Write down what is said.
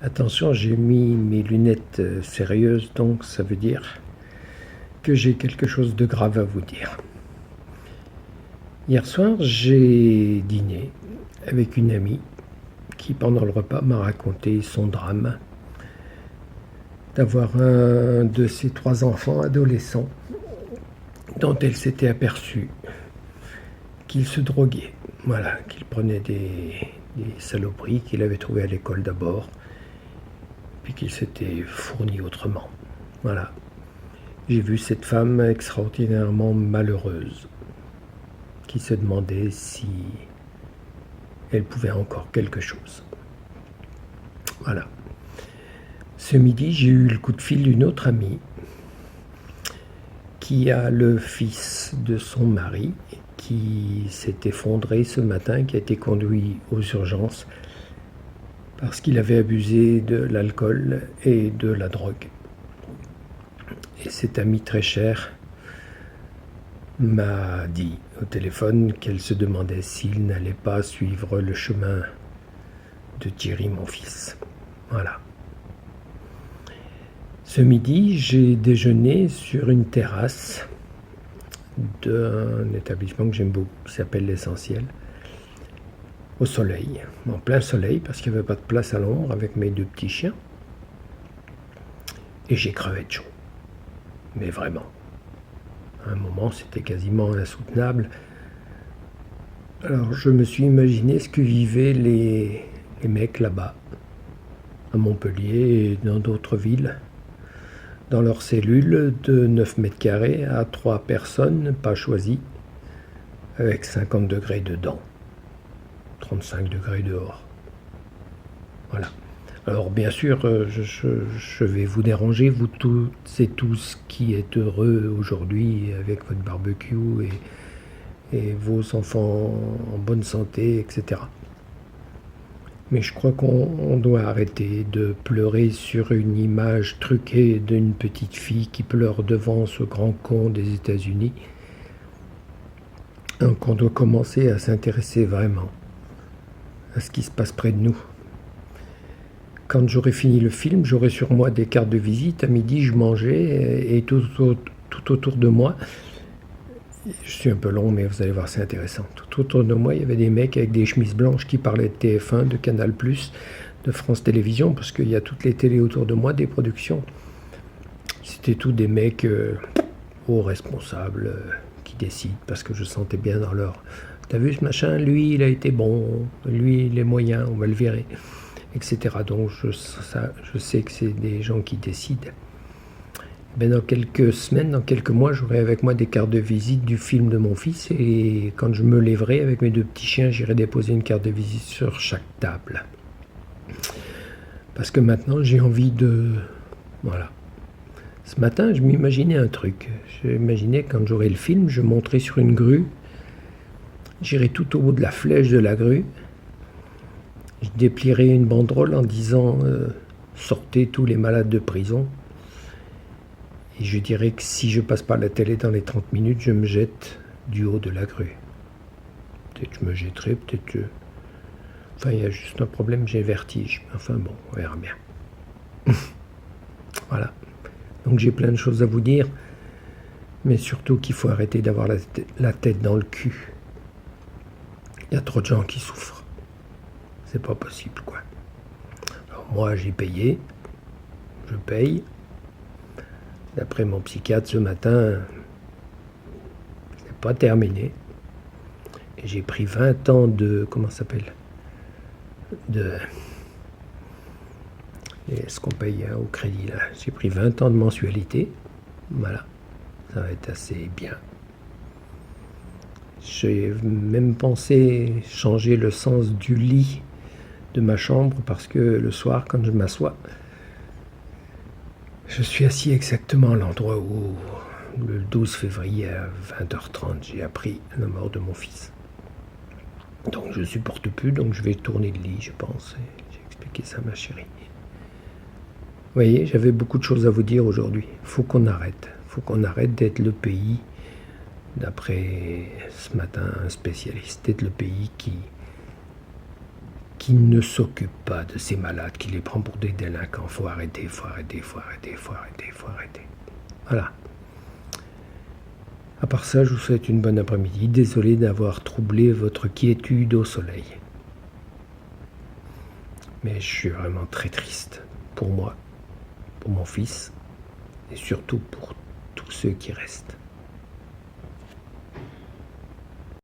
Attention, j'ai mis mes lunettes sérieuses, donc ça veut dire que j'ai quelque chose de grave à vous dire. Hier soir, j'ai dîné avec une amie qui, pendant le repas, m'a raconté son drame d'avoir un de ses 3 enfants adolescents dont elle s'était aperçue qu'il se droguait. Voilà, qu'il prenait des saloperies qu'il avait trouvées à l'école d'abord, puis qu'il s'était fourni autrement. Voilà. J'ai vu cette femme extraordinairement malheureuse qui se demandait si elle pouvait encore quelque chose. Voilà. Ce midi, j'ai eu le coup de fil d'une autre amie qui a le fils de son mari qui s'est effondré ce matin, qui a été conduit aux urgences parce qu'il avait abusé de l'alcool et de la drogue. Et cette amie très chère m'a dit au téléphone qu'elle se demandait s'il n'allait pas suivre le chemin de Thierry, mon fils. Voilà. Ce midi, j'ai déjeuné sur une terrasse d'un établissement que j'aime beaucoup, qui s'appelle l'Essentiel, au soleil, en plein soleil, parce qu'il n'y avait pas de place à l'ombre, avec mes 2 petits chiens. Et j'ai crevé de chaud. Mais vraiment. À un moment, c'était quasiment insoutenable. Alors, je me suis imaginé ce que vivaient les mecs là-bas, à Montpellier et dans d'autres villes, dans leur cellule de 9 mètres carrés à 3 personnes, pas choisies, avec 50 degrés dedans, 35 degrés dehors. Voilà. Alors bien sûr, je vais vous déranger, vous toutes et tous qui êtes heureux aujourd'hui avec votre barbecue et vos enfants en bonne santé, etc. Mais je crois qu'on doit arrêter de pleurer sur une image truquée d'une petite fille qui pleure devant ce grand con des États-Unis. Qu'on doit commencer à s'intéresser vraiment à ce qui se passe près de nous. Quand j'aurai fini le film, j'aurai sur moi des cartes de visite. À midi, je mangeais et tout autour de moi, je suis un peu long, mais vous allez voir, c'est intéressant. Tout autour de moi, il y avait des mecs avec des chemises blanches qui parlaient de TF1, de Canal+, de France Télévisions, parce qu'il y a toutes les télés autour de moi, des productions. C'était tous des mecs hauts responsables qui décident, parce que je sentais bien dans leur... T'as vu ce machin? Lui, il a été bon. Lui, il est moyen, on va le virer. Etc. Donc, je sais que c'est des gens qui décident. Ben, dans quelques semaines, dans quelques mois, j'aurai avec moi des cartes de visite du film de mon fils et quand je me lèverai avec mes 2 petits chiens, j'irai déposer une carte de visite sur chaque table. Parce que maintenant, j'ai envie de... Voilà. Ce matin, je m'imaginais un truc. J'imaginais quand j'aurai le film, je monterai sur une grue, j'irai tout au bout de la flèche de la grue, je déplierai une banderole en disant sortez tous les malades de prison. Et je dirais que si je passe par la télé dans les 30 minutes, je me jette du haut de la grue. Peut-être que je me jetterai, peut-être que... Enfin, il y a juste un problème, j'ai vertige. Enfin bon, on verra bien. Voilà. Donc j'ai plein de choses à vous dire, mais surtout qu'il faut arrêter d'avoir la tête dans le cul. Il y a trop de gens qui souffrent. C'est pas possible, quoi. Alors moi, j'ai payé. Je paye. D'après mon psychiatre ce matin, c'est pas terminé. Et j'ai pris 20 ans de... Comment ça s'appelle? Ce qu'on paye au crédit, là. J'ai pris 20 ans de mensualité. Voilà. Ça va être assez bien. J'ai même pensé changer le sens du lit de ma chambre parce que le soir, quand je m'assois, je suis assis exactement à l'endroit où, le 12 février à 20h30, j'ai appris la mort de mon fils. Donc je ne supporte plus, donc je vais tourner le lit, je pense. J'ai expliqué ça à ma chérie. Vous voyez, j'avais beaucoup de choses à vous dire aujourd'hui. Il faut qu'on arrête. Il faut qu'on arrête d'être le pays, d'après ce matin un spécialiste, d'être le pays qui qui ne s'occupe pas de ces malades, qui les prend pour des délinquants. Faut arrêter, faut arrêter, faut arrêter, faut arrêter, faut arrêter. Voilà. À part ça, je vous souhaite une bonne après-midi. Désolé d'avoir troublé votre quiétude au soleil. Mais je suis vraiment très triste pour moi, pour mon fils, et surtout pour tous ceux qui restent.